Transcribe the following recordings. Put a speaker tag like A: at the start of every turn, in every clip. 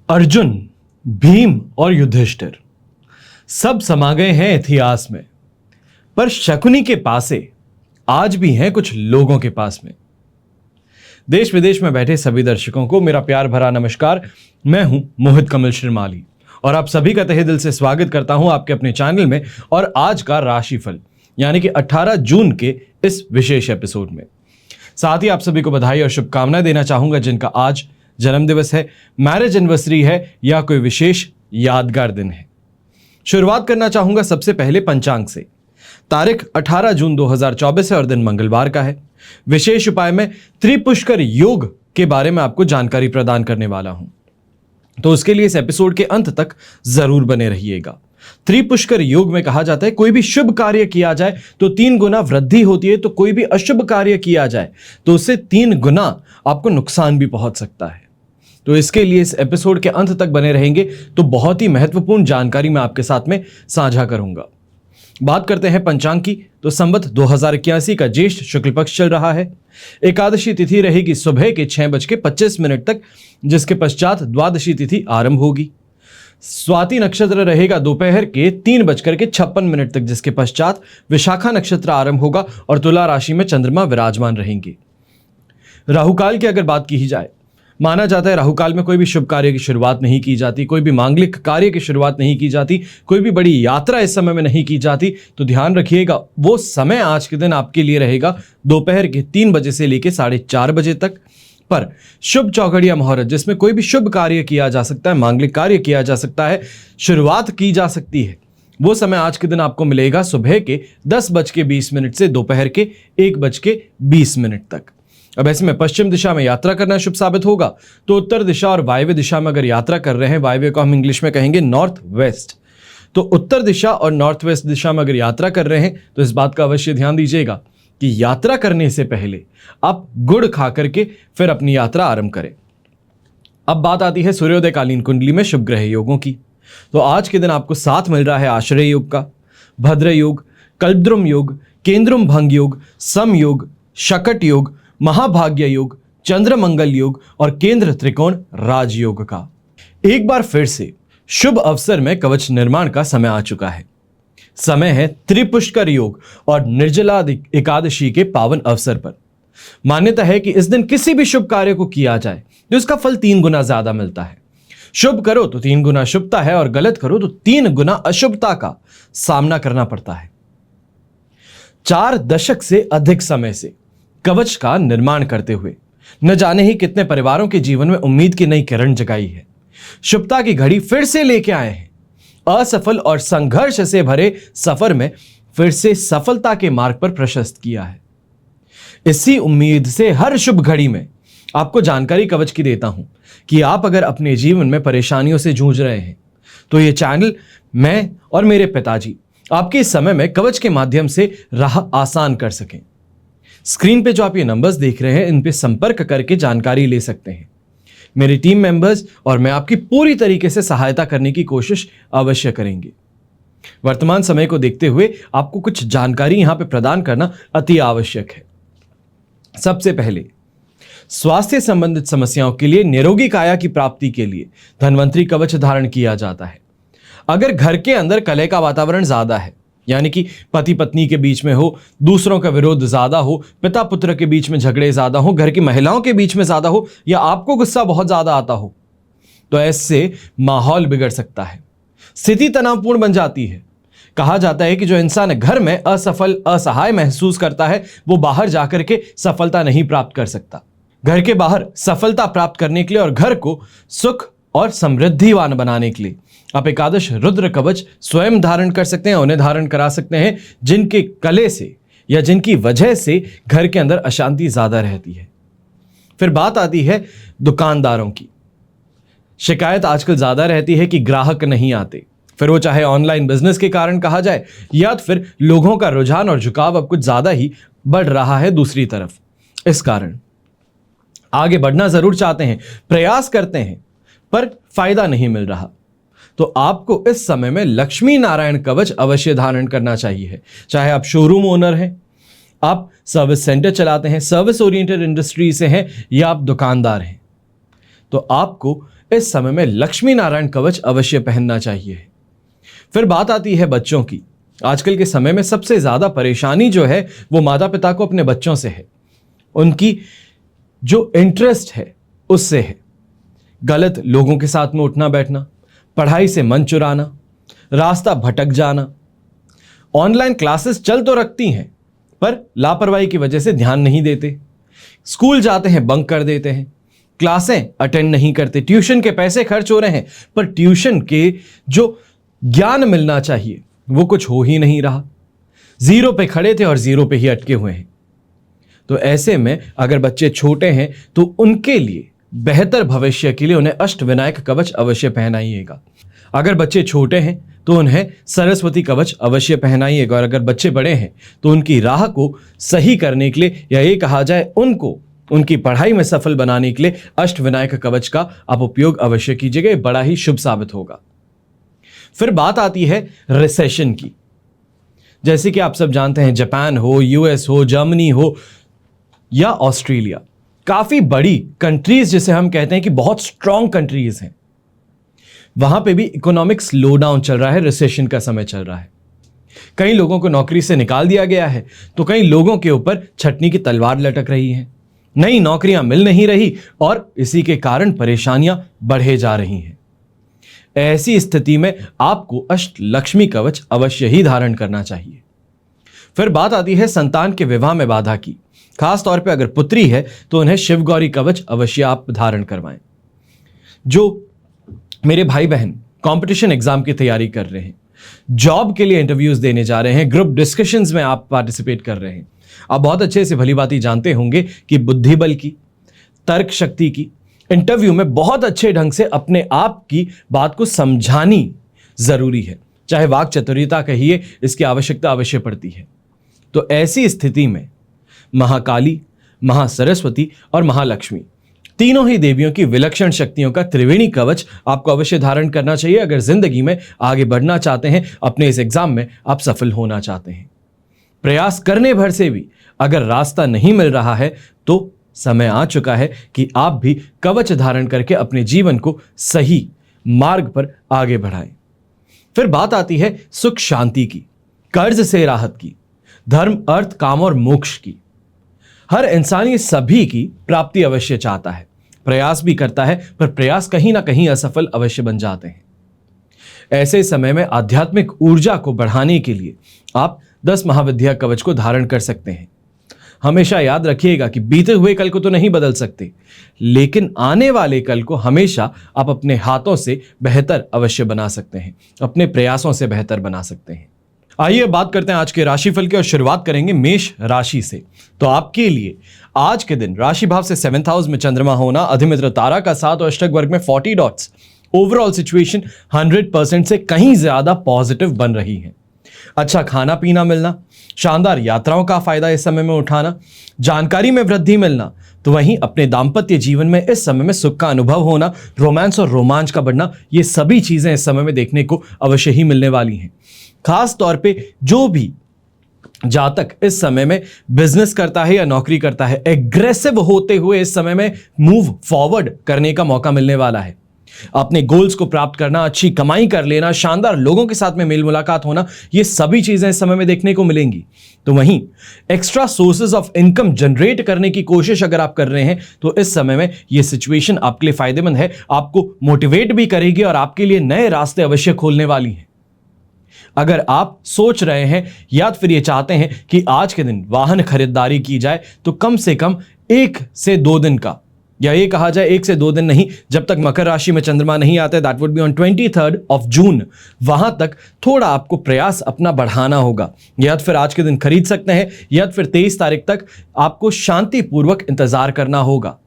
A: अर्जुन, भीम और युधिष्ठिर सब समा गए हैं इतिहास में, पर शकुनी के पासे आज भी हैं कुछ लोगों के पास में। देश विदेश में बैठे सभी दर्शकों को मेरा प्यार भरा नमस्कार। मैं हूं मोहित कमल श्रीमाली और आप सभी का तहे दिल से स्वागत करता हूं आपके अपने चैनल में और आज का राशिफल यानी कि 18 जून के इस विशेष एपिसोड में। साथ ही आप सभी को बधाई और शुभकामनाएं देना चाहूंगा जिनका आज जन्मदिवस है, मैरिज एनिवर्सरी है या कोई विशेष यादगार दिन है। शुरुआत करना चाहूंगा सबसे पहले पंचांग से। तारीख 18 जून 2024 है और दिन मंगलवार का है। विशेष उपाय में त्रिपुष्कर योग के बारे में आपको जानकारी प्रदान करने वाला हूं, तो उसके लिए इस एपिसोड के अंत तक जरूर बने रहिएगा। त्रिपुष्कर योग में कहा जाता है कोई भी शुभ कार्य किया जाए तो 3 गुना वृद्धि होती है, तो कोई भी अशुभ कार्य किया जाए तो उससे 3 गुना आपको नुकसान भी पहुंच सकता है। तो इसके लिए इस एपिसोड के अंत तक बने रहेंगे तो बहुत ही महत्वपूर्ण जानकारी मैं आपके साथ में साझा करूंगा। बात करते हैं पंचांग की, तो संवत 2081 का ज्येष्ठ शुक्ल पक्ष चल रहा है। एकादशी तिथि रहेगी सुबह के 6:25 तक, जिसके पश्चात द्वादशी तिथि आरंभ होगी। स्वाति नक्षत्र रहेगा दोपहर के 3:56 तक, जिसके पश्चात विशाखा नक्षत्र आरंभ होगा और तुला राशि में चंद्रमा विराजमान रहेंगे। राहुकाल की अगर बात की जाए, माना जाता है राहुकाल में कोई भी शुभ कार्य की शुरुआत नहीं की जाती, कोई भी मांगलिक कार्य की शुरुआत नहीं की जाती, कोई भी बड़ी यात्रा इस समय में नहीं की जाती। तो ध्यान रखिएगा, वो समय आज के दिन आपके लिए रहेगा दोपहर के 3 बजे से लेकर 4:30 बजे तक। पर शुभ चौघड़िया मुहूर्त, जिसमें कोई भी शुभ कार्य किया जा सकता है, मांगलिक कार्य किया जा सकता है, शुरुआत की जा सकती है, वो समय आज के दिन आपको मिलेगा सुबह के 10:20 से दोपहर के 1:20 तक। अब ऐसे में पश्चिम दिशा में यात्रा करना शुभ साबित होगा, तो उत्तर दिशा और वायव्य दिशा में अगर यात्रा कर रहे हैं, वायव्य को हम इंग्लिश में कहेंगे नॉर्थ वेस्ट, तो उत्तर दिशा और नॉर्थ वेस्ट दिशा में अगर यात्रा कर रहे हैं तो इस बात का अवश्य ध्यान दीजिएगा कि यात्रा करने से पहले आप गुड़ खा करके फिर अपनी यात्रा आरंभ करें। अब बात आती है सूर्योदयकालीन कुंडली में शुभ ग्रह योगों की। तो आज के दिन आपको साथ मिल रहा है आश्रय योग का, भद्र योग, कल्पद्रुम योग, केंद्रुम भंग योग, सम योग, शकट योग, महाभाग्य योग, चंद्रमंगल योग और केंद्र त्रिकोण राजयोग का। एक बार फिर से शुभ अवसर में कवच निर्माण का समय आ चुका है। समय है त्रिपुष्कर योग और निर्जला एकादशी के पावन अवसर पर। मान्यता है कि इस दिन किसी भी शुभ कार्य को किया जाए तो उसका फल 3 गुना ज्यादा मिलता है। शुभ करो तो 3 गुना शुभता है और गलत करो तो 3 गुना अशुभता का सामना करना पड़ता है। 4 दशक से अधिक समय से कवच का निर्माण करते हुए न जाने ही कितने परिवारों के जीवन में उम्मीद की नई किरण जगाई है। शुभता की घड़ी फिर से लेके आए हैं। असफल और संघर्ष से भरे सफर में फिर से सफलता के मार्ग पर प्रशस्त किया है। इसी उम्मीद से हर शुभ घड़ी में आपको जानकारी कवच की देता हूं कि आप अगर अपने जीवन में परेशानियों से जूझ रहे हैं तो ये चैनल, मैं और मेरे पिताजी आपके इस समय में कवच के माध्यम से राह आसान कर सकें। स्क्रीन पे जो आप ये नंबर्स देख रहे हैं, इन पे संपर्क करके जानकारी ले सकते हैं। मेरी टीम मेंबर्स और मैं आपकी पूरी तरीके से सहायता करने की कोशिश अवश्य करेंगे। वर्तमान समय को देखते हुए आपको कुछ जानकारी यहां पे प्रदान करना अति आवश्यक है। सबसे पहले, स्वास्थ्य संबंधित समस्याओं के लिए निरोगी काया की प्राप्ति के लिए धन्वंतरी कवच धारण किया जाता है। अगर घर के अंदर कलह का वातावरण ज्यादा है, यानी कि पति पत्नी के बीच में हो, दूसरों का विरोध ज्यादा हो, पिता पुत्र के बीच में झगड़े ज्यादा हो, घर की महिलाओं के बीच में ज्यादा हो या आपको गुस्सा बहुत ज्यादा आता हो, तो ऐसे माहौल बिगड़ सकता है, स्थिति तनावपूर्ण बन जाती है। कहा जाता है कि जो इंसान घर में असफल, असहाय महसूस करता है, वो बाहर जाकर के सफलता नहीं प्राप्त कर सकता। घर के बाहर सफलता प्राप्त करने के लिए और घर को सुख और समृद्धिवान बनाने के लिए आप एकादश रुद्र कवच स्वयं धारण कर सकते हैं, उन्हें धारण करा सकते हैं जिनके कले से या जिनकी वजह से घर के अंदर अशांति ज्यादा रहती है। फिर बात आती है दुकानदारों की। शिकायत आजकल ज्यादा रहती है कि ग्राहक नहीं आते, फिर वो चाहे ऑनलाइन बिजनेस के कारण कहा जाए या फिर लोगों का रुझान और झुकाव अब कुछ ज्यादा ही बढ़ रहा है दूसरी तरफ। इस कारण आगे बढ़ना जरूर चाहते हैं, प्रयास करते हैं, पर फायदा नहीं मिल रहा, तो आपको इस समय में लक्ष्मी नारायण कवच अवश्य धारण करना चाहिए। चाहे आप शोरूम ओनर हैं, आप सर्विस सेंटर चलाते हैं, सर्विस ओरिएंटेड इंडस्ट्री से हैं या आप दुकानदार हैं, तो आपको इस समय में लक्ष्मी नारायण कवच अवश्य पहनना चाहिए। फिर बात आती है बच्चों की। आजकल के समय में सबसे ज्यादा परेशानी जो है वो माता पिता को अपने बच्चों से है, उनकी जो इंटरेस्ट है उससे है। गलत लोगों के साथ में उठना बैठना, पढ़ाई से मन चुराना, रास्ता भटक जाना। ऑनलाइन क्लासेस चल तो रखती हैं पर लापरवाही की वजह से ध्यान नहीं देते। स्कूल जाते हैं बंक कर देते हैं, क्लासें अटेंड नहीं करते, ट्यूशन के पैसे खर्च हो रहे हैं पर ट्यूशन के जो ज्ञान मिलना चाहिए वो कुछ हो ही नहीं रहा। जीरो पे खड़े थे और जीरो पे ही अटके हुए हैं। तो ऐसे में अगर बच्चे छोटे हैं तो उनके लिए बेहतर भविष्य के लिए उन्हें अष्टविनायक कवच अवश्य पहनाइएगा। अगर बच्चे छोटे हैं तो उन्हें सरस्वती कवच अवश्य पहनाइएगा, और अगर बच्चे बड़े हैं तो उनकी राह को सही करने के लिए, या ये कहा जाए उनको उनकी पढ़ाई में सफल बनाने के लिए अष्टविनायक कवच का आप उपयोग अवश्य कीजिएगा। ये बड़ा ही शुभ साबित होगा। फिर बात आती है रिसेशन की। जैसे कि आप सब जानते हैं, जापान हो, यूएस हो, जर्मनी हो या ऑस्ट्रेलिया, काफी बड़ी कंट्रीज जिसे हम कहते हैं कि बहुत स्ट्रांग कंट्रीज हैं, वहां पे भी इकोनॉमिक स्लो डाउन चल रहा है, रिसेशन का समय चल रहा है। कई लोगों को नौकरी से निकाल दिया गया है तो कई लोगों के ऊपर छटनी की तलवार लटक रही है, नई नौकरियां मिल नहीं रही और इसी के कारण परेशानियां बढ़े जा रही हैं। ऐसी स्थिति में आपको अष्टलक्ष्मी कवच अवश्य ही धारण करना चाहिए। फिर बात आती है संतान के विवाह में बाधा की। खास तौर पे अगर पुत्री है तो उन्हें शिव गौरी कवच अवश्य आप धारण करवाएं। जो मेरे भाई बहन कंपटीशन एग्जाम की तैयारी कर रहे हैं, जॉब के लिए इंटरव्यूज देने जा रहे हैं, ग्रुप डिस्कशंस में आप पार्टिसिपेट कर रहे हैं, आप बहुत अच्छे से भली बात जानते होंगे कि बुद्धि बल की, तर्क शक्ति की, इंटरव्यू में बहुत अच्छे ढंग से अपने आप की बात को समझानी जरूरी है। चाहे वाक चतुरिता कहिए, इसकी आवश्यकता अवश्य पड़ती है। तो ऐसी स्थिति में महाकाली, महासरस्वती और महालक्ष्मी, तीनों ही देवियों की विलक्षण शक्तियों का त्रिवेणी कवच आपको अवश्य धारण करना चाहिए अगर जिंदगी में आगे बढ़ना चाहते हैं, अपने इस एग्जाम में आप सफल होना चाहते हैं। प्रयास करने भर से भी अगर रास्ता नहीं मिल रहा है तो समय आ चुका है कि आप भी कवच धारण करके अपने जीवन को सही मार्ग पर आगे बढ़ाएं। फिर बात आती है सुख शांति की, कर्ज से राहत की, धर्म, अर्थ, काम और मोक्ष की। हर इंसान ये सभी की प्राप्ति अवश्य चाहता है, प्रयास भी करता है पर प्रयास कहीं ना कहीं असफल अवश्य बन जाते हैं। ऐसे समय में आध्यात्मिक ऊर्जा को बढ़ाने के लिए आप 10 महाविद्या कवच को धारण कर सकते हैं। हमेशा याद रखिएगा कि बीते हुए कल को तो नहीं बदल सकते, लेकिन आने वाले कल को हमेशा आप अपने हाथों से बेहतर अवश्य बना सकते हैं, अपने प्रयासों से बेहतर बना सकते हैं। आइए बात करते हैं आज के राशिफल की और शुरुआत करेंगे मेष राशि से। तो आपके लिए आज के दिन राशि भाव से 7th हाउस में चंद्रमा होना, अधिमित्र तारा का साथ और अष्टक वर्ग में 40 डॉट्स, ओवरऑल सिचुएशन 100% से कहीं ज्यादा पॉजिटिव बन रही है। अच्छा खाना पीना मिलना, शानदार यात्राओं का फायदा इस समय में उठाना, जानकारी में वृद्धि मिलना, तो वहीं अपने दाम्पत्य जीवन में इस समय में सुख का अनुभव होना, रोमांस और रोमांच का बढ़ना, ये सभी चीजें इस समय में देखने को अवश्य ही मिलने वाली हैं। खास तौर पे जो भी जातक इस समय में बिजनेस करता है या नौकरी करता है, एग्रेसिव होते हुए इस समय में मूव फॉरवर्ड करने का मौका मिलने वाला है। अपने गोल्स को प्राप्त करना, अच्छी कमाई कर लेना, शानदार लोगों के साथ में मेल मुलाकात होना, ये सभी चीजें इस समय में देखने को मिलेंगी। तो वहीं extra sources of income generate करने की कोशिश अगर आप कर रहे हैं तो इस समय में ये सिचुएशन आपके लिए फायदेमंद है, आपको मोटिवेट भी करेगी और आपके लिए नए रास्ते अवश्य खोलने वाली हैं। अगर आप सोच रहे हैं या फिर ये चाहते हैं कि आज के दिन वाहन खरीदारी की जाए तो कम से कम 1 से 2 दिन का, या ये कहा जाए 1 से 2 दिन नहीं, जब तक मकर राशि में चंद्रमा नहीं आता, that would be on 23rd of June, वहां तक थोड़ा आपको प्रयास अपना बढ़ाना होगा। या फिर आज के दिन खरीद सकते हैं या फिर 23 तारीख तक आपको शांतिपूर्वक इंतजार करना होगा।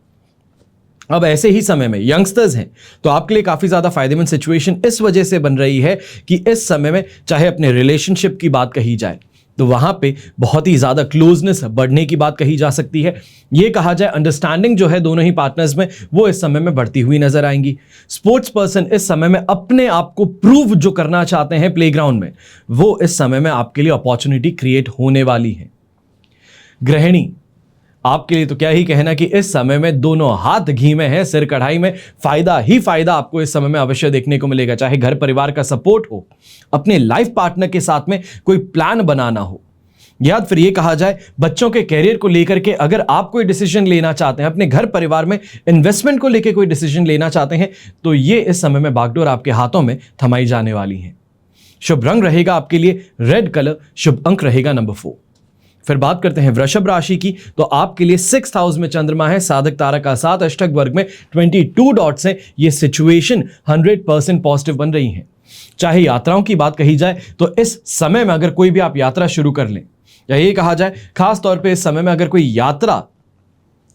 A: अब ऐसे ही समय में यंगस्टर्स हैं तो आपके लिए काफी ज्यादा फायदेमंद सिचुएशन इस वजह से बन रही है कि इस समय में चाहे अपने रिलेशनशिप की बात कही जाए तो वहां पे बहुत ही ज्यादा क्लोजनेस बढ़ने की बात कही जा सकती है। ये कहा जाए अंडरस्टैंडिंग जो है दोनों ही पार्टनर्स में, वो इस समय में बढ़ती हुई नजर आएंगी। स्पोर्ट्स पर्सन इस समय में अपने आप को प्रूव जो करना चाहते हैं प्लेग्राउंड में, वो इस समय में आपके लिए अपॉर्चुनिटी क्रिएट होने वाली है। गृहिणी आपके लिए तो क्या ही कहना कि इस समय में दोनों हाथ घी में है, सिर कढ़ाई में, फायदा ही फायदा आपको इस समय में अवश्य देखने को मिलेगा। चाहे घर परिवार का सपोर्ट हो, अपने लाइफ पार्टनर के साथ में कोई प्लान बनाना हो, या फिर ये कहा जाए बच्चों के कैरियर को लेकर के अगर आप कोई डिसीजन लेना चाहते हैं, अपने घर परिवार में इन्वेस्टमेंट को लेकर कोई डिसीजन लेना चाहते हैं, तो ये इस समय में बागडोर आपके हाथों में थमाई जाने वाली है। शुभ रंग रहेगा आपके लिए रेड कलर, शुभ अंक रहेगा नंबर 4। फिर बात करते हैं वृषभ राशि की, तो आपके लिए 6th हाउस में चंद्रमा है, साधक तारा का 7 अष्टक वर्ग में 22 डॉट्स है। ये सिचुएशन 100% पॉजिटिव बन रही है। चाहे यात्राओं की बात कही जाए तो इस समय में अगर कोई भी आप यात्रा शुरू कर लें, या ये कहा जाए खास तौर पे इस समय में अगर कोई यात्रा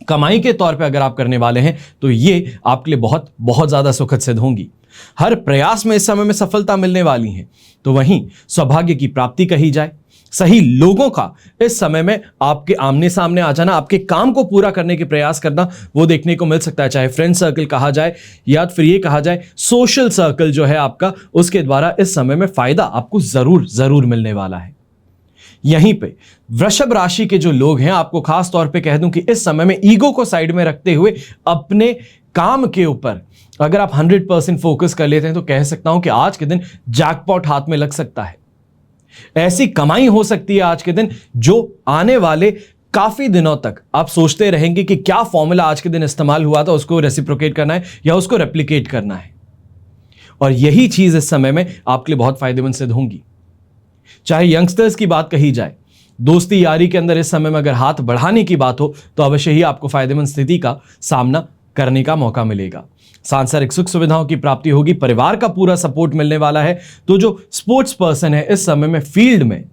A: कमाई के तौर पे अगर आप करने वाले हैं, तो ये आपके लिए बहुत बहुत ज्यादा सुखद सिद्ध होंगी। हर प्रयास में इस समय में सफलता मिलने वाली है। तो वहीं सौभाग्य की प्राप्ति कही जाए, सही लोगों का इस समय में आपके आमने सामने आ जाना, आपके काम को पूरा करने के प्रयास करना, वो देखने को मिल सकता है। चाहे फ्रेंड सर्कल कहा जाए या फिर ये कहा जाए सोशल सर्कल जो है आपका, उसके द्वारा इस समय में फायदा आपको जरूर जरूर मिलने वाला है। यहीं पे वृषभ राशि के जो लोग हैं, आपको खास तौर पे कह दूं कि इस समय में ईगो को साइड में रखते हुए अपने काम के ऊपर अगर आप 100% फोकस कर लेते हैं, तो कह सकता हूं कि आज के दिन जैकपॉट हाथ में लग सकता है। ऐसी कमाई हो सकती है आज के दिन जो आने वाले काफी दिनों तक आप सोचते रहेंगे कि क्या फॉर्मूला आज के दिन इस्तेमाल हुआ था, उसको रेसिप्रोकेट करना है या उसको रेप्लिकेट करना है। और यही चीज इस समय में आपके लिए बहुत फायदेमंद सिद्ध होंगी। चाहे यंगस्टर्स की बात कही जाए, दोस्ती यारी के अंदर इस समय में अगर हाथ बढ़ाने की बात हो, तो अवश्य ही आपको फायदेमंद स्थिति का सामना करने का मौका मिलेगा। सांसारिक सुख सुविधाओं की प्राप्ति होगी, परिवार का पूरा सपोर्ट मिलने वाला है। तो जो स्पोर्ट्स पर्सन है इस समय में फील्ड में,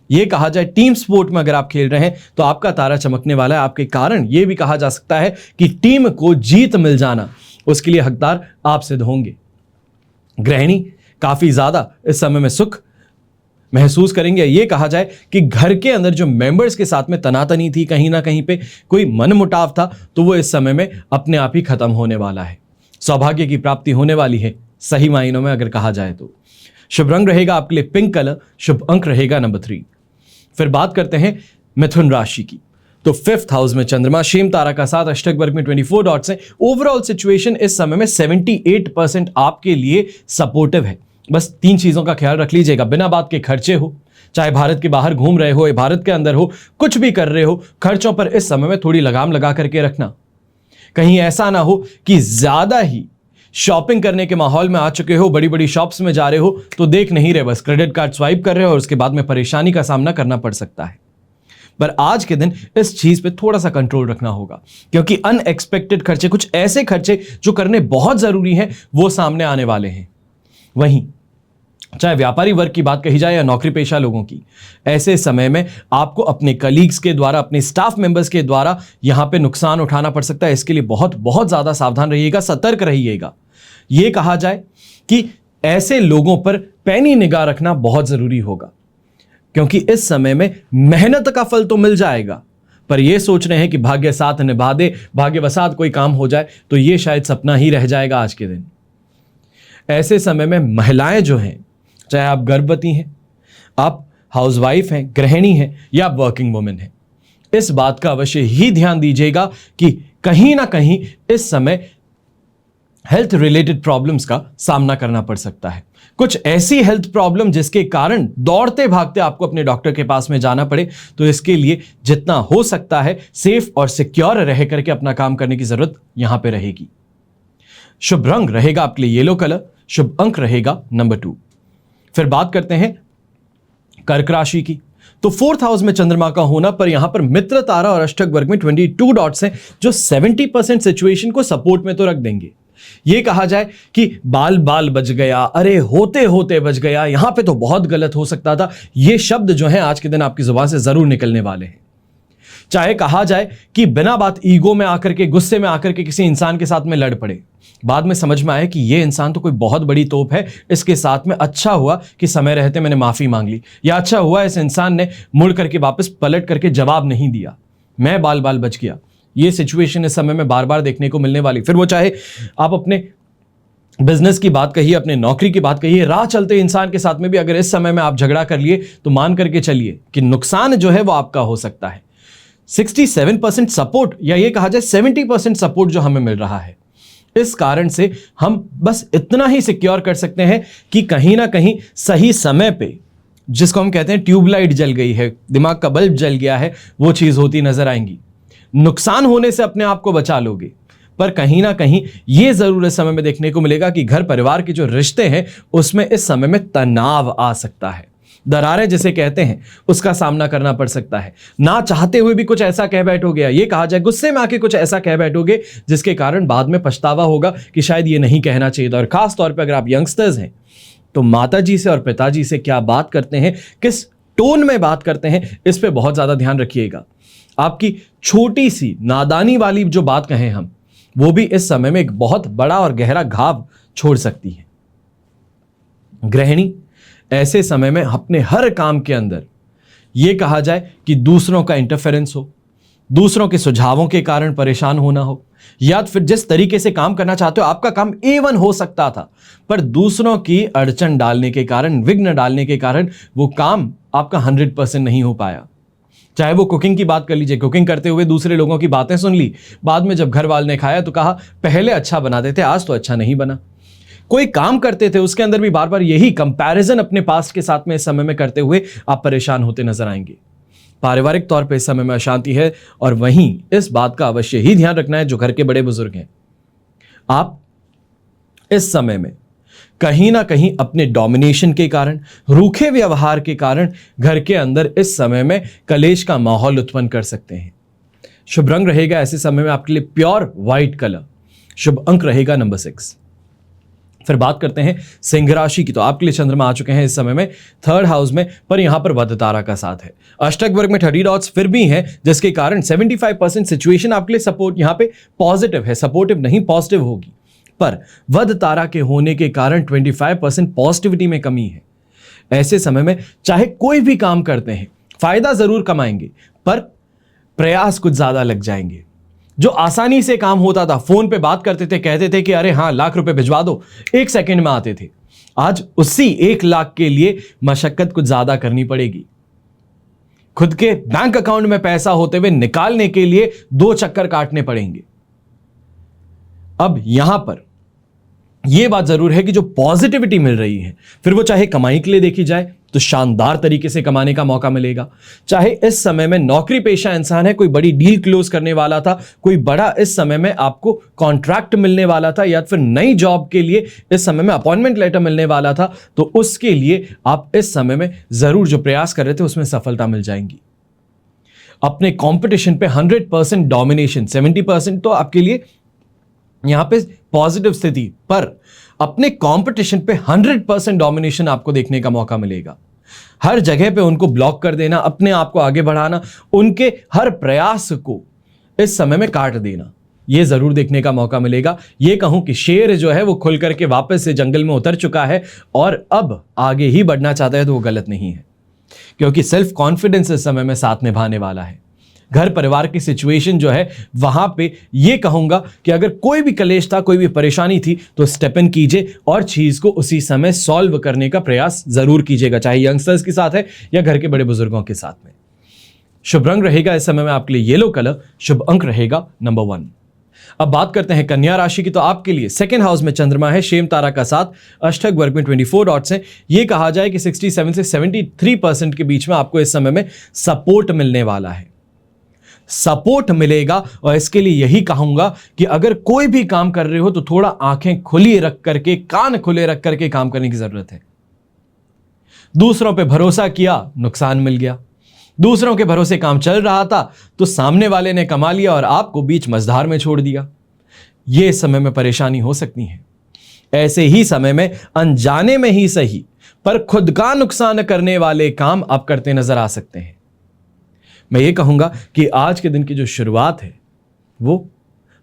A: ये कहा जाए टीम स्पोर्ट में अगर आप खेल रहे हैं, तो आपका तारा चमकने वाला है। आपके कारण ये भी कहा जा सकता है कि टीम को जीत मिल जाना, उसके लिए हकदार आप सिद्ध होंगे। गृहिणी काफी ज्यादा इस समय में सुख महसूस करेंगे। ये कहा जाए कि घर के अंदर जो मेंबर्स के साथ में तनातनी थी, कहीं ना कहीं पे कोई मनमुटाव था, तो वो इस समय में अपने आप ही खत्म होने वाला है। सौभाग्य की प्राप्ति होने वाली है सही मायनों में अगर कहा जाए तो। शुभ रंग रहेगा आपके लिए पिंक कलर, शुभ अंक रहेगा नंबर 3। फिर बात करते हैं मिथुन राशि की, तो 5th हाउस में चंद्रमा, शेम तारा का 7 अष्टक वर्ग में 24 डॉट्स है। ओवरऑल सिचुएशन इस समय में 78% आपके लिए सपोर्टिव है। बस 3 चीजों का ख्याल रख लीजिएगा, बिना बात के खर्चे हो, चाहे भारत के बाहर घूम रहे हो या भारत के अंदर हो, कुछ भी कर रहे हो, खर्चों पर इस समय में थोड़ी लगाम लगा करके रखना। कहीं ऐसा ना हो कि ज्यादा ही शॉपिंग करने के माहौल में आ चुके हो, बड़ी बड़ी शॉप्स में जा रहे हो, तो देख नहीं रहे, बस क्रेडिट कार्ड स्वाइप कर रहे हो और उसके बाद में परेशानी का सामना करना पड़ सकता है। पर आज के दिन इस चीज पे थोड़ा सा कंट्रोल रखना होगा, क्योंकि अनएक्सपेक्टेड खर्चे, कुछ ऐसे खर्चे जो करने बहुत जरूरी हैं, वो सामने आने वाले हैं। वहीं चाहे व्यापारी वर्ग की बात कही जाए या नौकरी पेशा लोगों की, ऐसे समय में आपको अपने कलीग्स के द्वारा, अपने स्टाफ मेंबर्स के द्वारा यहां पे नुकसान उठाना पड़ सकता है। इसके लिए बहुत बहुत ज्यादा सावधान रहिएगा, सतर्क रहिएगा। यह कहा जाए कि ऐसे लोगों पर पैनी निगाह रखना बहुत जरूरी होगा, क्योंकि इस समय में मेहनत का फल तो मिल जाएगा, पर यह सोच रहे हैं कि भाग्य साथ निभा दे, भाग्यवसात कोई काम हो जाए, तो यह शायद सपना ही रह जाएगा आज के दिन। ऐसे समय में महिलाएं जो हैं, चाहे आप गर्भवती हैं, आप हाउसवाइफ हैं, गृहिणी हैं या आप वर्किंग वुमेन हैं, इस बात का अवश्य ही ध्यान दीजिएगा कि कहीं ना कहीं इस समय हेल्थ रिलेटेड प्रॉब्लम्स का सामना करना पड़ सकता है। कुछ ऐसी हेल्थ प्रॉब्लम जिसके कारण दौड़ते भागते आपको अपने डॉक्टर के पास में जाना पड़े, तो इसके लिए जितना हो सकता है सेफ और सिक्योर रह करके अपना काम करने की जरूरत यहां पे रहेगी। शुभ रंग रहेगा आपके लिए येलो कलर, शुभ अंक रहेगा नंबर 2। फिर बात करते हैं कर्क राशि की, तो 4th हाउस में चंद्रमा का होना पर यहां पर मित्र तारा और अष्टक वर्ग में 22 डॉट्स हैं, जो 70% सिचुएशन को सपोर्ट में तो रख देंगे। यह कहा जाए कि बाल बाल बच गया, अरे होते होते बच गया, यहां पे तो बहुत गलत हो सकता था, ये शब्द जो है आज के दिन आपकी जुबान से जरूर निकलने वाले हैं। चाहे कहा जाए कि बिना बात ईगो में आकर के, गुस्से में आकर के किसी इंसान के साथ में लड़ पड़े, बाद में समझ में आए कि ये इंसान तो कोई बहुत बड़ी तोप है, इसके साथ में अच्छा हुआ कि समय रहते मैंने माफी मांग ली, या अच्छा हुआ इस इंसान ने मुड़ करके वापस पलट करके जवाब नहीं दिया, मैं बाल बाल बच गया। ये सिचुएशन इस समय में बार बार देखने को मिलने वाली। फिर वो चाहे आप अपने बिजनेस की बात कहिए, अपने नौकरी की बात कहिए, राह चलते इंसान के साथ में भी अगर इस समय में आप झगड़ा कर लिए, तो मान करके चलिए कि नुकसान जो है वो आपका हो सकता है। 67% सपोर्ट, या ये कहा जाए 70% सपोर्ट जो हमें मिल रहा है, इस कारण से हम बस इतना ही सिक्योर कर सकते हैं कि कहीं ना कहीं सही समय पे, जिसको हम कहते हैं ट्यूबलाइट जल गई है, दिमाग का बल्ब जल गया है, वो चीज होती नजर आएंगी। नुकसान होने से अपने आप को बचा लोगे, पर कहीं ना कहीं ये जरूर इस समय में देखने को मिलेगा कि घर परिवार के जो रिश्ते हैं उसमें इस समय में तनाव आ सकता है। दरारें जिसे कहते हैं उसका सामना करना पड़ सकता है। ना चाहते हुए भी कुछ ऐसा कह बैठोगे, या ये कहा जाए गुस्से में आके कुछ ऐसा कह बैठोगे जिसके कारण बाद में पछतावा होगा कि शायद ये नहीं कहना चाहिए था। और खास तौर पे अगर आप यंगस्टर्स हैं तो माताजी से और पिताजी से क्या बात करते हैं, किस टोन में बात करते हैं, इस पे बहुत ज्यादा ध्यान रखिएगा। आपकी छोटी सी नादानी वाली जो बात कहें हम, वो भी इस समय में एक बहुत बड़ा और गहरा घाव छोड़ सकती है। गृहिणी ऐसे समय में अपने हर काम के अंदर यह कहा जाए कि दूसरों का इंटरफेरेंस हो, दूसरों के सुझावों के कारण परेशान होना हो, या फिर जिस तरीके से काम करना चाहते हो आपका काम A1 हो सकता था, पर दूसरों की अड़चन डालने के कारण, विघ्न डालने के कारण वो काम आपका 100% नहीं हो पाया। चाहे वो कुकिंग की बात कर लीजिए, कुकिंग करते हुए दूसरे लोगों की बातें सुन ली, बाद में जब घर वाले ने खाया तो कहा पहले अच्छा बनाते थे, आज तो अच्छा नहीं बना। कोई काम करते थे उसके अंदर भी बार बार यही कंपैरिजन अपने पास्ट के साथ में इस समय में करते हुए आप परेशान होते नजर आएंगे। पारिवारिक तौर पे इस समय में अशांति है, और वहीं इस बात का अवश्य ही ध्यान रखना है जो घर के बड़े बुजुर्ग हैं, आप इस समय में कहीं ना कहीं अपने डोमिनेशन के कारण, रूखे व्यवहार के कारण घर के अंदर इस समय में कलेश का माहौल उत्पन्न कर सकते हैं। शुभ रंग रहेगा ऐसे समय में आपके लिए प्योर व्हाइट कलर। शुभ अंक रहेगा नंबर 6। फिर बात करते हैं सिंह राशि की, तो आपके लिए चंद्रमा आ चुके हैं इस समय में 3rd हाउस में, पर यहां पर वध तारा का साथ है। अष्टक वर्ग में 30 डॉट्स फिर भी हैं, जिसके कारण 75% सिचुएशन आपके लिए सपोर्ट यहां पे पॉजिटिव है, सपोर्टिव नहीं पॉजिटिव होगी। पर वध तारा के होने के कारण 25% पॉजिटिविटी में कमी है। ऐसे समय में चाहे कोई भी काम करते हैं फायदा जरूर कमाएंगे, पर प्रयास कुछ ज्यादा लग जाएंगे। जो आसानी से काम होता था, फोन पे बात करते थे, कहते थे कि अरे हाँ लाख रुपए भिजवा दो, 1 सेकंड में आते थे, आज उसी 1 लाख के लिए मशक्कत कुछ ज्यादा करनी पड़ेगी। खुद के बैंक अकाउंट में पैसा होते हुए निकालने के लिए 2 चक्कर काटने पड़ेंगे। अब यहां पर यह बात जरूर है कि जो पॉजिटिविटी मिल रही है, फिर वो चाहे कमाई के लिए देखी जाए तो शानदार तरीके से कमाने का मौका मिलेगा, चाहे इस समय में नौकरी पेशा इंसान है, कोई बड़ी डील क्लोज करने वाला था, कोई बड़ा इस समय में आपको कॉन्ट्रैक्ट मिलने वाला था, या फिर नई जॉब के लिए इस समय में अपॉइंटमेंट लेटर मिलने वाला था, तो उसके लिए आप इस समय में जरूर जो प्रयास कर रहे थे उसमें सफलता मिल जाएंगी। अपने कॉम्पिटिशन पे 100% डोमिनेशन, 70% तो आपके लिए यहां पे पॉजिटिव स्थिति, पर अपने कंपटीशन पे 100% डोमिनेशन आपको देखने का मौका मिलेगा। हर जगह पे उनको ब्लॉक कर देना, अपने आप को आगे बढ़ाना, उनके हर प्रयास को इस समय में काट देना, यह जरूर देखने का मौका मिलेगा। यह कहूं कि शेर जो है वो खुल करके वापस से जंगल में उतर चुका है और अब आगे ही बढ़ना चाहता है, तो वो गलत नहीं है, क्योंकि सेल्फ कॉन्फिडेंस इस समय में साथ निभाने वाला है। घर परिवार की सिचुएशन जो है वहां पे ये कहूंगा कि अगर कोई भी कलेश था, कोई भी परेशानी थी, तो स्टेप इन कीजिए और चीज को उसी समय सॉल्व करने का प्रयास जरूर कीजिएगा, चाहे यंगस्टर्स के साथ है या घर के बड़े बुजुर्गों के साथ में। शुभ रंग रहेगा इस समय में आपके लिए येलो कलर। शुभ अंक रहेगा नंबर 1। अब बात करते हैं कन्या राशि की, तो आपके लिए 2nd हाउस में चंद्रमा है, शेम तारा का साथ, अष्टक वर्ग में 24 डॉट्स हैं। यह कहा जाए कि 67 से 73% के बीच में आपको इस समय में सपोर्ट मिलने वाला है, सपोर्ट मिलेगा। और इसके लिए यही कहूंगा कि अगर कोई भी काम कर रहे हो तो थोड़ा आंखें खुली रख करके, कान खुले रख करके काम करने की जरूरत है। दूसरों पे भरोसा किया, नुकसान मिल गया। दूसरों के भरोसे काम चल रहा था तो सामने वाले ने कमा लिया और आपको बीच मझधार में छोड़ दिया। यह समय में परेशानी हो सकती है। ऐसे ही समय में अनजाने में ही सही, पर खुद का नुकसान करने वाले काम आप करते नजर आ सकते हैं। मैं ये कहूंगा कि आज के दिन की जो शुरुआत है वो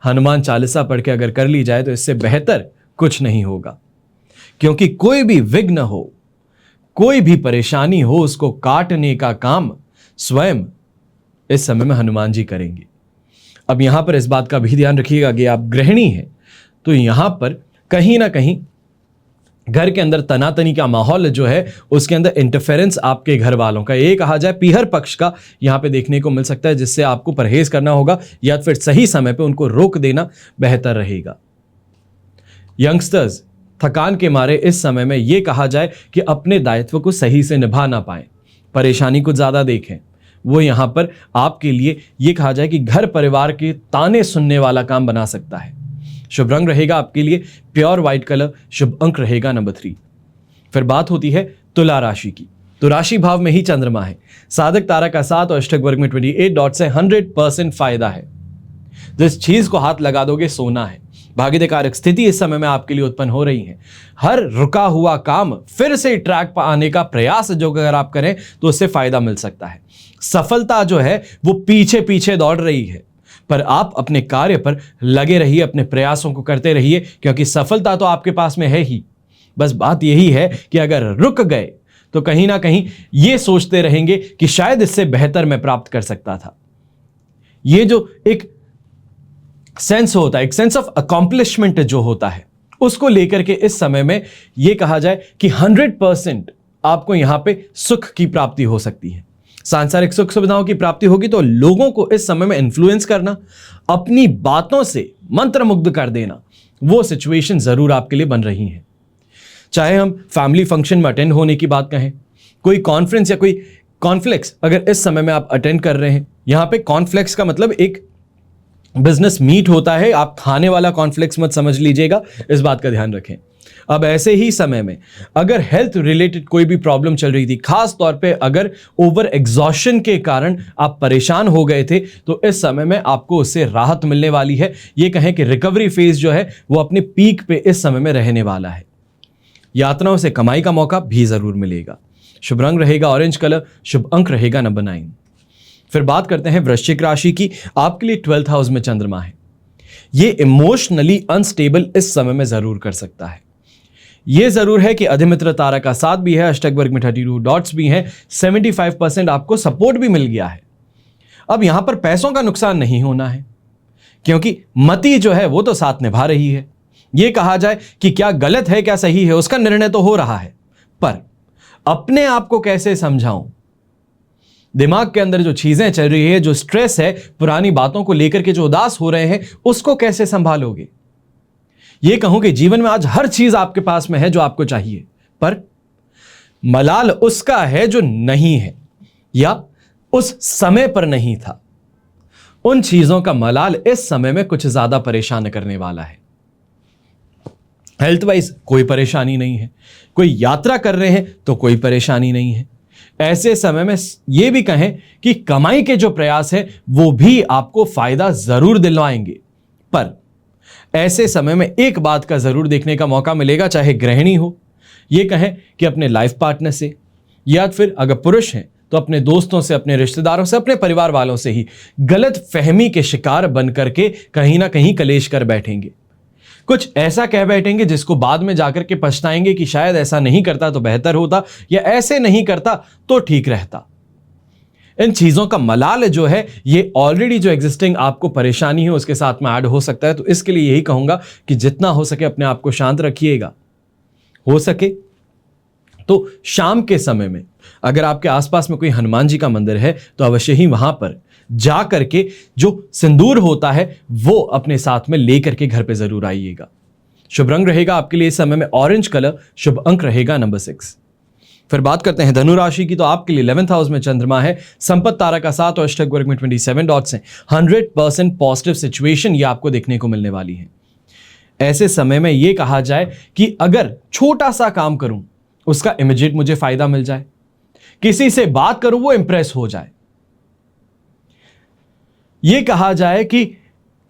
A: हनुमान चालीसा पढ़ के अगर कर ली जाए तो इससे बेहतर कुछ नहीं होगा, क्योंकि कोई भी विघ्न हो, कोई भी परेशानी हो, उसको काटने का काम स्वयं इस समय में हनुमान जी करेंगे। अब यहां पर इस बात का भी ध्यान रखिएगा कि आप गृहिणी हैं तो यहां पर कहीं ना कहीं घर के अंदर तनातनी का माहौल जो है उसके अंदर इंटरफेरेंस आपके घर वालों का, ये कहा जाए पीहर पक्ष का यहां पे देखने को मिल सकता है, जिससे आपको परहेज करना होगा या फिर सही समय पे उनको रोक देना बेहतर रहेगा। यंगस्टर्स थकान के मारे इस समय में ये कहा जाए कि अपने दायित्व को सही से निभा ना पाए, परेशानी को ज्यादा देखें, वो यहां पर आपके लिए ये कहा जाए कि घर परिवार के ताने सुनने वाला काम बना सकता है। शुभ रंग रहेगा आपके लिए प्योर व्हाइट कलर, शुभ अंक रहेगा नंबर 3। फिर बात होती है तुला राशि की। तो राशि भाव में ही चंद्रमा है, साधक तारा का 7 और अष्टक वर्ग में 28 डॉट से 100% फायदा है। जिस चीज को हाथ लगा दोगे सोना है। भाग्यद कारक स्थिति इस समय में आपके लिए उत्पन्न हो रही है। हर रुका हुआ काम फिर से ट्रैक पर आने का प्रयास जो अगर आप करें तो उससे फायदा मिल सकता है। सफलता जो है वो पीछे पीछे दौड़ रही है, पर आप अपने कार्य पर लगे रहिए, अपने प्रयासों को करते रहिए, क्योंकि सफलता तो आपके पास में है ही। बस बात यही है कि अगर रुक गए तो कहीं ना कहीं ये सोचते रहेंगे कि शायद इससे बेहतर मैं प्राप्त कर सकता था। ये जो एक सेंस होता है, एक सेंस ऑफ अकॉम्प्लिशमेंट जो होता है, उसको लेकर के इस समय में यह कहा जाए कि 100% आपको यहां पे सुख की प्राप्ति हो सकती है। सांसारिक सुख सुविधाओं की प्राप्ति होगी तो लोगों को इस समय में इन्फ्लुएंस करना, अपनी बातों से मंत्रमुग्ध कर देना, वो सिचुएशन जरूर आपके लिए बन रही है। चाहे हम फैमिली फंक्शन में अटेंड होने की बात कहें, कोई कॉन्फ्रेंस या कोई कॉन्फ्लेक्स अगर इस समय में आप अटेंड कर रहे हैं, यहां पे कॉन्फ्लेक्स का मतलब एक बिजनेस मीट होता है, आप खाने वाला कॉन्फ्लेक्स मत समझ लीजिएगा, इस बात का ध्यान रखें। अब ऐसे ही समय में अगर हेल्थ रिलेटेड कोई भी प्रॉब्लम चल रही थी, खास तौर पे अगर ओवर एग्जॉशन के कारण आप परेशान हो गए थे, तो इस समय में आपको उससे राहत मिलने वाली है। ये कहें कि रिकवरी फेज जो है वो अपने पीक पे इस समय में रहने वाला है। यात्राओं से कमाई का मौका भी जरूर मिलेगा। शुभ रंग रहेगा ऑरेंज कलर, शुभ अंक रहेगा नंबर 9। फिर बात करते हैं वृश्चिक राशि की। आपके लिए 12th हाउस में चंद्रमा है। ये इमोशनली अनस्टेबल इस समय में जरूर कर सकता है। यह जरूर है कि अधिमित्र तारा का 7 भी है, अष्टक वर्ग में 32 डॉट्स भी हैं, 75% आपको सपोर्ट भी मिल गया है। अब यहां पर पैसों का नुकसान नहीं होना है, क्योंकि मति जो है वो तो साथ निभा रही है। यह कहा जाए कि क्या गलत है क्या सही है उसका निर्णय तो हो रहा है, पर अपने आप को कैसे समझाऊं, दिमाग के अंदर जो चीजें चल रही है, जो स्ट्रेस है, पुरानी बातों को लेकर के जो उदास हो रहे हैं, उसको कैसे संभालोगे। यह कहूं कि जीवन में आज हर चीज आपके पास में है जो आपको चाहिए, पर मलाल उसका है जो नहीं है या उस समय पर नहीं था। उन चीजों का मलाल इस समय में कुछ ज्यादा परेशान करने वाला है। हेल्थ वाइज कोई परेशानी नहीं है, कोई यात्रा कर रहे हैं तो कोई परेशानी नहीं है। ऐसे समय में यह भी कहें कि कमाई के जो प्रयास है वो भी आपको फायदा जरूर दिलवाएंगे, पर ऐसे समय में एक बात का जरूर देखने का मौका मिलेगा, चाहे गृहिणी हो, यह कहें कि अपने लाइफ पार्टनर से, या फिर अगर पुरुष हैं तो अपने दोस्तों से, अपने रिश्तेदारों से, अपने परिवार वालों से ही गलत फहमी के शिकार बन करके कहीं ना कहीं कलेश कर बैठेंगे। कुछ ऐसा कह बैठेंगे जिसको बाद में जाकर के पछताएंगे कि शायद ऐसा नहीं करता तो बेहतर होता, या ऐसे नहीं करता तो ठीक रहता। इन चीजों का मलाल जो है ये ऑलरेडी जो एग्जिस्टिंग आपको परेशानी है उसके साथ में ऐड हो सकता है। तो इसके लिए यही कहूंगा कि जितना हो सके अपने आप को शांत रखिएगा। हो सके तो शाम के समय में अगर आपके आसपास में कोई हनुमान जी का मंदिर है तो अवश्य ही वहां पर जा करके जो सिंदूर होता है वो अपने साथ में लेकर के घर पे जरूर आइएगा। शुभ रंग रहेगा आपके लिए इस समय में ऑरेंज कलर, शुभ अंक रहेगा नंबर 6। फिर बात करते हैं धनु राशि की। तो आपके लिए 11th हाउस में चंद्रमा है, संपत्ति तारा का 7 और अष्टक वर्ग में 27 डॉट्स हैं। 100% पॉजिटिव सिचुएशन ये आपको देखने को मिलने वाली है। ऐसे समय में यह कहा जाए कि अगर छोटा सा काम करूं उसका इमीडिएट मुझे फायदा मिल जाए, किसी से बात करूं वो इंप्रेस हो जाए, यह कहा जाए कि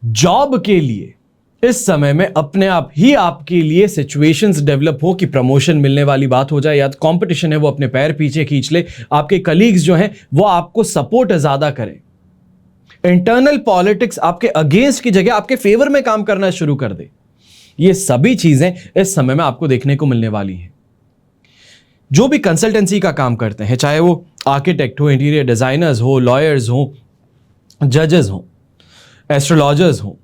A: जॉब के लिए इस समय में अपने आप ही आपके लिए सिचुएशंस डेवलप हो कि प्रमोशन मिलने वाली बात हो जाए, या कंपटीशन है वो अपने पैर पीछे खींच ले, आपके कलीग्स जो हैं वो आपको सपोर्ट ज्यादा करें, इंटरनल पॉलिटिक्स आपके अगेंस्ट की जगह आपके फेवर में काम करना शुरू कर दे। ये सभी चीजें इस समय में आपको देखने को मिलने वाली हैं। जो भी कंसल्टेंसी का काम करते हैं, चाहे वो आर्किटेक्ट हो, इंटीरियर डिजाइनर्स हो, लॉयर्स हो, जजेस हो, एस्ट्रोलॉजर्स हो,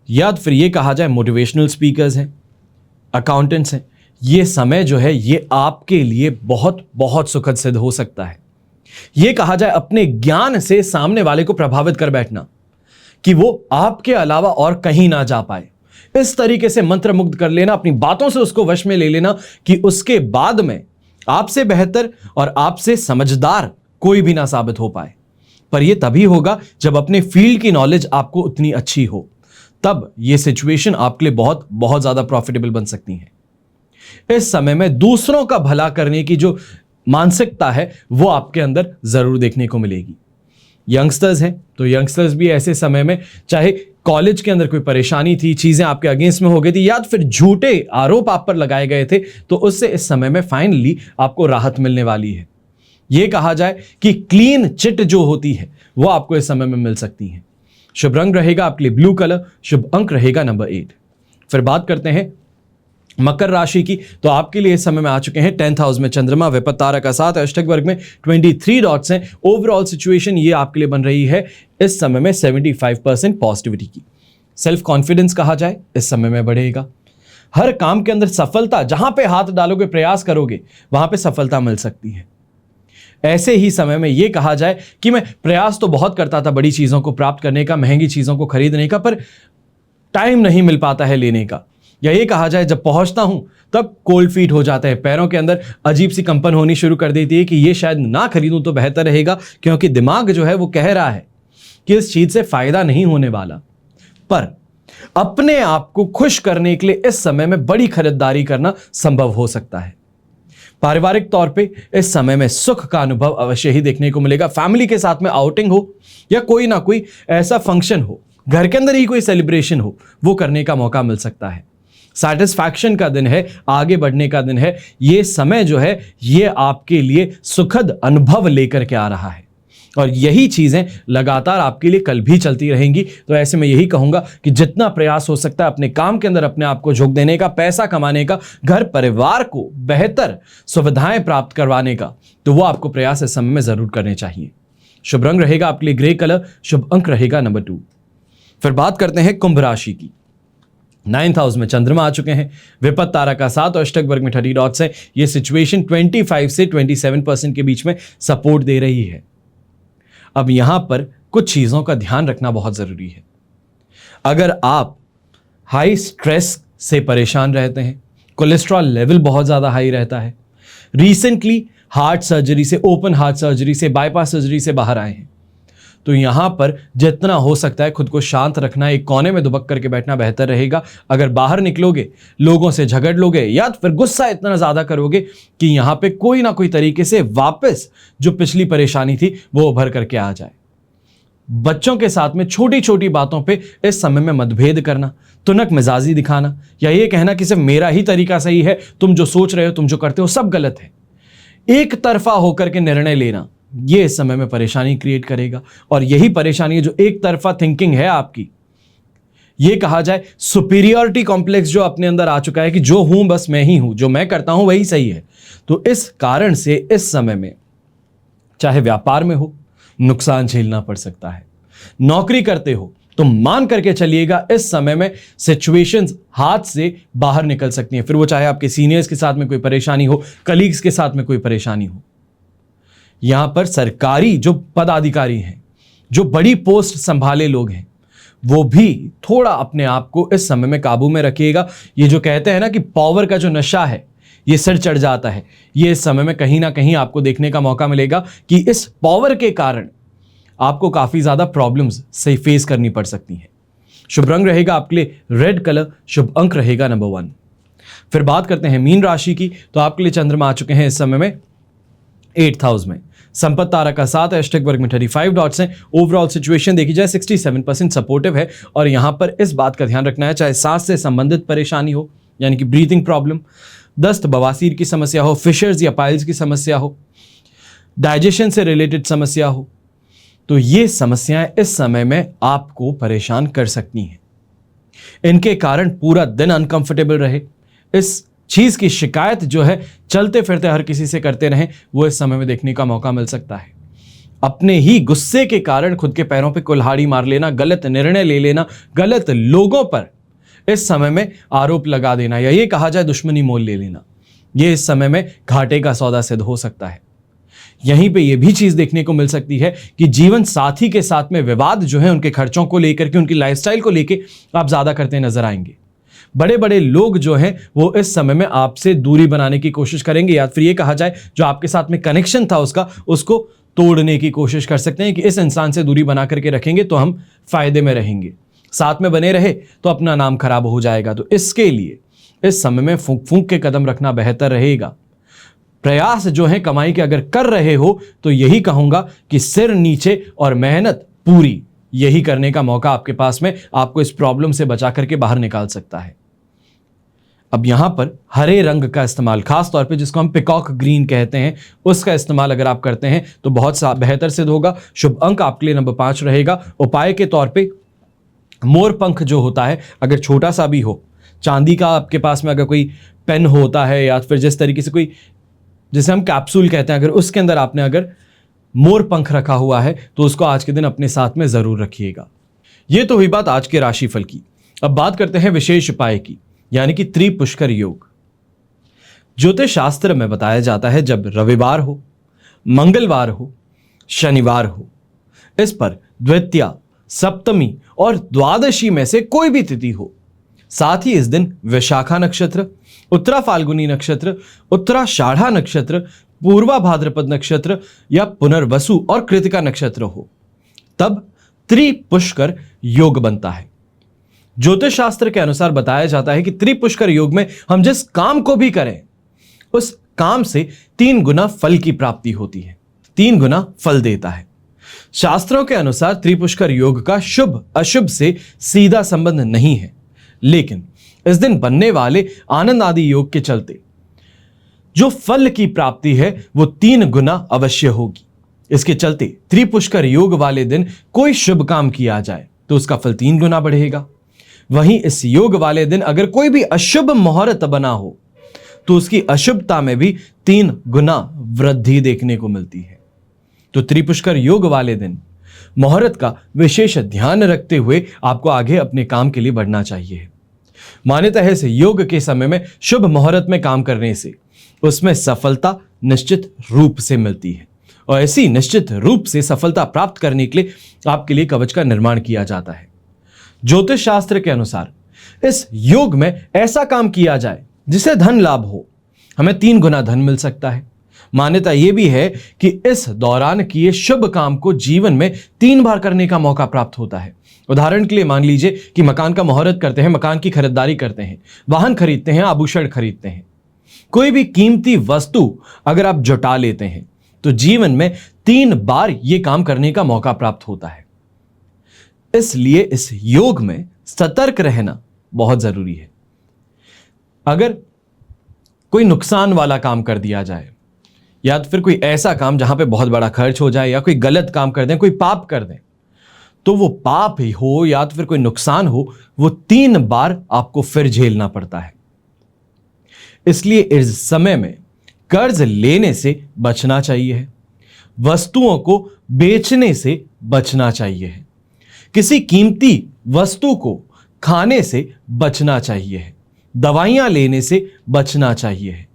A: या फिर ये कहा जाए मोटिवेशनल स्पीकर्स हैं, अकाउंटेंट्स हैं, ये समय जो है ये आपके लिए बहुत बहुत सुखद सिद्ध हो सकता है। ये कहा जाए अपने ज्ञान से सामने वाले को प्रभावित कर बैठना कि वो आपके अलावा और कहीं ना जा पाए। इस तरीके से मंत्र मुग्ध कर लेना, अपनी बातों से उसको वश में ले लेना कि उसके बाद में आपसे बेहतर और आपसे समझदार कोई भी ना साबित हो पाए। पर यह तभी होगा जब अपने फील्ड की नॉलेज आपको उतनी अच्छी हो, तब यह सिचुएशन आपके लिए बहुत बहुत ज्यादा प्रॉफिटेबल बन सकती है। इस समय में दूसरों का भला करने की जो मानसिकता है वो आपके अंदर जरूर देखने को मिलेगी। यंगस्टर्स हैं तो यंगस्टर्स भी ऐसे समय में, चाहे कॉलेज के अंदर कोई परेशानी थी, चीजें आपके अगेंस्ट में हो गई थी, या फिर झूठे आरोप आप पर लगाए गए थे, तो उससे इस समय में फाइनली आपको राहत मिलने वाली है। यह कहा जाए कि क्लीन चिट जो होती है वो आपको इस समय में मिल सकती है। शुभ रंग रहेगा आपके लिए ब्लू कलर, शुभ अंक रहेगा नंबर 8। फिर बात करते हैं मकर राशि की, तो आपके लिए इस समय में आ चुके हैं 10th हाउस में चंद्रमा, विपत्त तारा का 7, अष्टक वर्ग में 23 डॉट्स हैं। ओवरऑल सिचुएशन ये आपके लिए बन रही है इस समय में 75% पॉजिटिविटी की। सेल्फ कॉन्फिडेंस कहा जाए इस समय में बढ़ेगा। हर काम के अंदर सफलता, जहां पे हाथ डालोगे, प्रयास करोगे, वहां पे सफलता मिल सकती है। ऐसे ही समय में यह कहा जाए कि मैं प्रयास तो बहुत करता था बड़ी चीजों को प्राप्त करने का, महंगी चीजों को खरीदने का, पर टाइम नहीं मिल पाता है लेने का। या ये कहा जाए जब पहुंचता हूं तब कोल्ड फीट हो जाते हैं, पैरों के अंदर अजीब सी कंपन होनी शुरू कर देती है कि ये शायद ना खरीदूं तो बेहतर रहेगा, क्योंकि दिमाग जो है वो कह रहा है कि इस चीज से फायदा नहीं होने वाला। पर अपने आप को खुश करने के लिए इस समय में बड़ी खरीदारी करना संभव हो सकता है। पारिवारिक तौर पे इस समय में सुख का अनुभव अवश्य ही देखने को मिलेगा। फैमिली के साथ में आउटिंग हो या कोई ना कोई ऐसा फंक्शन हो, घर के अंदर ही कोई सेलिब्रेशन हो, वो करने का मौका मिल सकता है। सैटिस्फैक्शन का दिन है, आगे बढ़ने का दिन है। ये समय जो है ये आपके लिए सुखद अनुभव लेकर के आ रहा है और यही चीजें लगातार आपके लिए कल भी चलती रहेंगी। तो ऐसे में यही कहूंगा कि जितना प्रयास हो सकता है अपने काम के अंदर अपने आप को झोंक देने का, पैसा कमाने का, घर परिवार को बेहतर सुविधाएं प्राप्त करवाने का, तो वो आपको प्रयास इस समय में जरूर करने चाहिए। शुभ रंग रहेगा आपके लिए ग्रे कलर, शुभ अंक रहेगा नंबर 2। फिर बात करते हैं कुंभ राशि की। 9th हाउस में चंद्रमा आ चुके हैं, विपत्त तारा का 7 और अष्टक वर्ग में 30 डॉट्स है। ये सिचुएशन 25 से 27% के बीच में सपोर्ट दे रही है। अब यहां पर कुछ चीजों का ध्यान रखना बहुत जरूरी है। अगर आप हाई स्ट्रेस से परेशान रहते हैं, कोलेस्ट्रॉल लेवल बहुत ज्यादा हाई रहता है, रिसेंटली हार्ट सर्जरी से, ओपन हार्ट सर्जरी से, बाईपास सर्जरी से बाहर आए हैं, तो यहां पर जितना हो सकता है खुद को शांत रखना, एक कोने में दुबक करके बैठना बेहतर रहेगा। अगर बाहर निकलोगे, लोगों से झगड़ लोगे या फिर गुस्सा इतना ज्यादा करोगे कि यहां पे कोई ना कोई तरीके से वापस जो पिछली परेशानी थी वो उभर करके आ जाए। बच्चों के साथ में छोटी छोटी बातों पे इस समय में मतभेद करना, तुनक मिजाजी दिखाना या ये कहना कि सिर्फ मेरा ही तरीका सही है, तुम जो सोच रहे हो, तुम जो करते हो सब गलत है, एक तरफा होकर के निर्णय लेना, ये इस समय में परेशानी क्रिएट करेगा। और यही परेशानी है जो एक तरफा थिंकिंग है आपकी, ये कहा जाए सुपीरियरिटी कॉम्प्लेक्स जो अपने अंदर आ चुका है कि जो हूं बस मैं ही हूं, जो मैं करता हूं वही सही है। तो इस कारण से इस समय में चाहे व्यापार में हो, नुकसान झेलना पड़ सकता है। नौकरी करते हो तो मान करके चलिएगा इस समय में सिचुएशंस हाथ से बाहर निकल सकती हैं। फिर वो चाहे आपके सीनियर्स के साथ में कोई परेशानी हो, कलीग्स के साथ में कोई परेशानी हो। यहां पर सरकारी जो पदाधिकारी हैं, जो बड़ी पोस्ट संभाले लोग हैं, वो भी थोड़ा अपने आप को इस समय में काबू में रखिएगा। ये जो कहते हैं ना कि पावर का जो नशा है ये सिर चढ़ जाता है, ये इस समय में कहीं ना कहीं आपको देखने का मौका मिलेगा कि इस पावर के कारण आपको काफी ज्यादा प्रॉब्लम्स से फेस करनी पड़ सकती हैं। शुभ रंग रहेगा आपके लिए रेड कलर, शुभ अंक रहेगा नंबर 1। फिर बात करते हैं मीन राशि की, तो आपके लिए चंद्रमा आ चुके हैं इस समय में 8th हाउस में, संपत्त तारा का 7 है, अष्टक वर्ग में 35 डॉट्स हैं। ओवरऑल सिचुएशन देखी जाए 67% सपोर्टिव है। और यहां पर इस बात का ध्यान रखना है, चाहे सांस से संबंधित परेशानी हो यानी कि ब्रीथिंग प्रॉब्लम, दस्त बवासीर की समस्या हो, फिशर्स या पाइल्स की समस्या हो, डाइजेशन से रिलेटेड समस्या हो, तो ये समस्याएं इस समय में आपको परेशान कर सकती हैं। इनके कारण पूरा दिन अनकंफर्टेबल रहे, इस चीज की शिकायत जो है चलते फिरते हर किसी से करते रहें, वो इस समय में देखने का मौका मिल सकता है। अपने ही गुस्से के कारण खुद के पैरों पे कुल्हाड़ी मार लेना, गलत निर्णय ले लेना, गलत लोगों पर इस समय में आरोप लगा देना या ये कहा जाए दुश्मनी मोल ले लेना, यह इस समय में घाटे का सौदा सिद्ध हो सकता है। यहीं पे यह भी चीज देखने को मिल सकती है कि जीवन साथी के साथ में विवाद जो है उनके खर्चों को लेकर के, उनकी लाइफस्टाइल को लेकर आप ज्यादा करते नजर आएंगे। बड़े बड़े लोग जो हैं वो इस समय में आपसे दूरी बनाने की कोशिश करेंगे, या फिर ये कहा जाए जो आपके साथ में कनेक्शन था उसको तोड़ने की कोशिश कर सकते हैं कि इस इंसान से दूरी बना करके रखेंगे तो हम फायदे में रहेंगे, साथ में बने रहे तो अपना नाम खराब हो जाएगा। तो इसके लिए इस समय में फूंक फूंक के कदम रखना बेहतर रहेगा। प्रयास जो है कमाई के अगर कर रहे हो तो यही कहूंगा कि सिर नीचे और मेहनत पूरी, यही करने का मौका आपके पास में आपको इस प्रॉब्लम से बचा करके बाहर निकाल सकता है। अब यहां पर हरे रंग का इस्तेमाल, खास तौर पे जिसको हम पिकॉक ग्रीन कहते हैं, उसका इस्तेमाल अगर आप करते हैं तो बहुत बेहतर सिद्ध होगा। शुभ अंक आपके लिए नंबर 5 रहेगा। उपाय के तौर पे मोर पंख जो होता है, अगर छोटा सा भी हो, चांदी का आपके पास में अगर कोई पेन होता है या फिर जिस तरीके से कोई, जिसे हम कैप्सूल कहते हैं, अगर उसके अंदर आपने अगर मोर पंख रखा हुआ है तो उसको आज के दिन अपने साथ में जरूर रखिएगा। यह तो हुई बात आज के राशिफल की। अब बात करते हैं विशेष उपाय की, यानी कि त्रिपुष्कर योग। ज्योतिष शास्त्र में बताया जाता है जब रविवार हो, मंगलवार हो, शनिवार हो, इस पर द्वितीया, सप्तमी और द्वादशी में से कोई भी तिथि हो, साथ ही इस दिन विशाखा नक्षत्र, उत्तरा फाल्गुनी नक्षत्र, उत्तराषाढ़ा नक्षत्र, पूर्वा भाद्रपद नक्षत्र या पुनर्वसु और कृतिका नक्षत्र हो, तब त्रिपुष्कर योग बनता है। ज्योतिष शास्त्र के अनुसार बताया जाता है कि त्रिपुष्कर योग में हम जिस काम को भी करें उस काम से 3 गुना फल की प्राप्ति होती है, 3 गुना फल देता है। शास्त्रों के अनुसार त्रिपुष्कर योग का शुभ अशुभ से सीधा संबंध नहीं है, लेकिन इस दिन बनने वाले आनंद आदि योग के चलते जो फल की प्राप्ति है वो 3 गुना अवश्य होगी। इसके चलते त्रिपुष्कर योग वाले दिन कोई शुभ काम किया जाए तो उसका फल 3 गुना बढ़ेगा। वहीं इस योग वाले दिन अगर कोई भी अशुभ मुहूर्त बना हो तो उसकी अशुभता में भी 3 गुना वृद्धि देखने को मिलती है। तो त्रिपुष्कर योग वाले दिन मुहूर्त का विशेष ध्यान रखते हुए आपको आगे अपने काम के लिए बढ़ना चाहिए। मान्यता है इस योग के समय में शुभ मुहूर्त में काम करने से उसमें सफलता निश्चित रूप से मिलती है, और ऐसी निश्चित रूप से सफलता प्राप्त करने के लिए आपके लिए कवच का निर्माण किया जाता है। ज्योतिष शास्त्र के अनुसार इस योग में ऐसा काम किया जाए जिससे धन लाभ हो, हमें 3 गुना धन मिल सकता है। मान्यता यह भी है कि इस दौरान किए शुभ काम को जीवन में 3 बार करने का मौका प्राप्त होता है। उदाहरण के लिए मान लीजिए कि मकान का मुहूर्त करते हैं, मकान की खरीदारी करते हैं, वाहन खरीदते हैं, आभूषण खरीदते हैं, कोई भी कीमती वस्तु अगर आप जुटा लेते हैं तो जीवन में 3 बार यह काम करने का मौका प्राप्त होता है। इसलिए इस योग में सतर्क रहना बहुत जरूरी है। अगर कोई नुकसान वाला काम कर दिया जाए या फिर कोई ऐसा काम जहां पे बहुत बड़ा खर्च हो जाए या कोई गलत काम कर दें, कोई पाप कर दें, तो वो पाप ही हो या तो फिर कोई नुकसान हो, वो 3 बार आपको फिर झेलना पड़ता है। इसलिए इस समय में कर्ज लेने से बचना चाहिए, वस्तुओं को बेचने से बचना चाहिए, किसी कीमती वस्तु को खाने से बचना चाहिए, दवाइयां लेने से बचना चाहिए।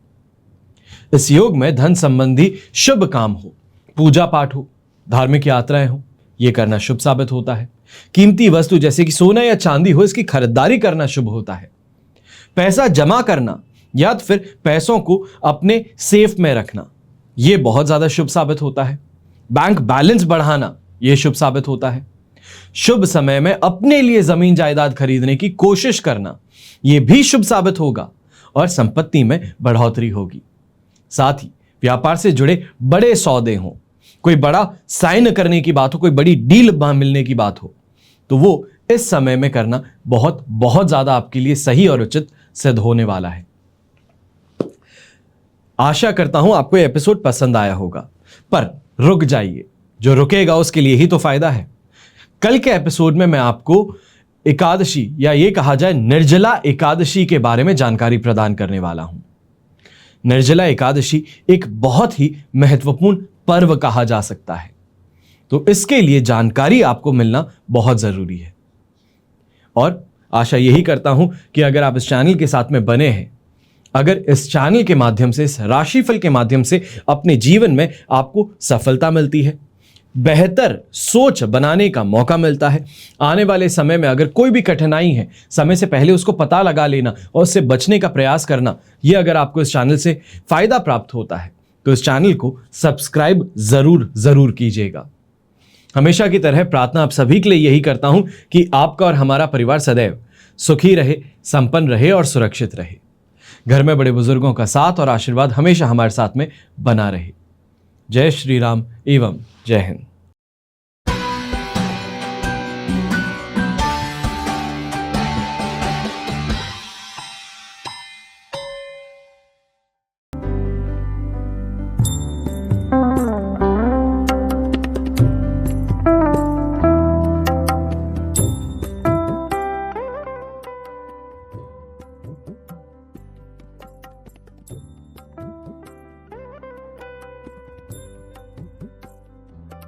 A: इस योग में धन संबंधी शुभ काम हो, पूजा पाठ हो, धार्मिक यात्राएं हो, यह करना शुभ साबित होता है। कीमती वस्तु जैसे कि सोना या चांदी हो, इसकी खरीदारी करना शुभ होता है। पैसा जमा करना या फिर पैसों को अपने सेफ में रखना, यह बहुत ज्यादा शुभ साबित होता है। बैंक बैलेंस बढ़ाना, यह शुभ साबित होता है। शुभ समय में अपने लिए जमीन जायदाद खरीदने की कोशिश करना, यह भी शुभ साबित होगा और संपत्ति में बढ़ोतरी होगी। साथ ही व्यापार से जुड़े बड़े सौदे हों, कोई बड़ा साइन करने की बात हो, कोई बड़ी डील मिलने की बात हो, तो वो इस समय में करना बहुत बहुत ज्यादा आपके लिए सही और उचित सिद्ध होने वाला है। आशा करता हूं आपको यह एपिसोड पसंद आया होगा, पर रुक जाइए, जो रुकेगा उसके लिए ही तो फायदा है। कल के एपिसोड में मैं आपको एकादशी या ये कहा जाए निर्जला एकादशी के बारे में जानकारी प्रदान करने वाला हूं। निर्जला एकादशी एक बहुत ही महत्वपूर्ण पर्व कहा जा सकता है, तो इसके लिए जानकारी आपको मिलना बहुत जरूरी है। और आशा यही करता हूं कि अगर आप इस चैनल के साथ में बने हैं अगर इस चैनल के माध्यम से, इस राशिफल के माध्यम से अपने जीवन में आपको सफलता मिलती है, बेहतर सोच बनाने का मौका मिलता है, आने वाले समय में अगर कोई भी कठिनाई है, समय से पहले उसको पता लगा लेना और उससे बचने का प्रयास करना, यह अगर आपको इस चैनल से फायदा प्राप्त होता है तो इस चैनल को सब्सक्राइब जरूर कीजिएगा। हमेशा की तरह प्रार्थना आप सभी के लिए यही करता हूं कि आपका और हमारा परिवार सदैव सुखी रहे, संपन्न रहे और सुरक्षित रहे। घर में बड़े बुजुर्गों का साथ और आशीर्वाद हमेशा हमारे साथ में बना रहे। जय श्री राम एवं जय हिंद।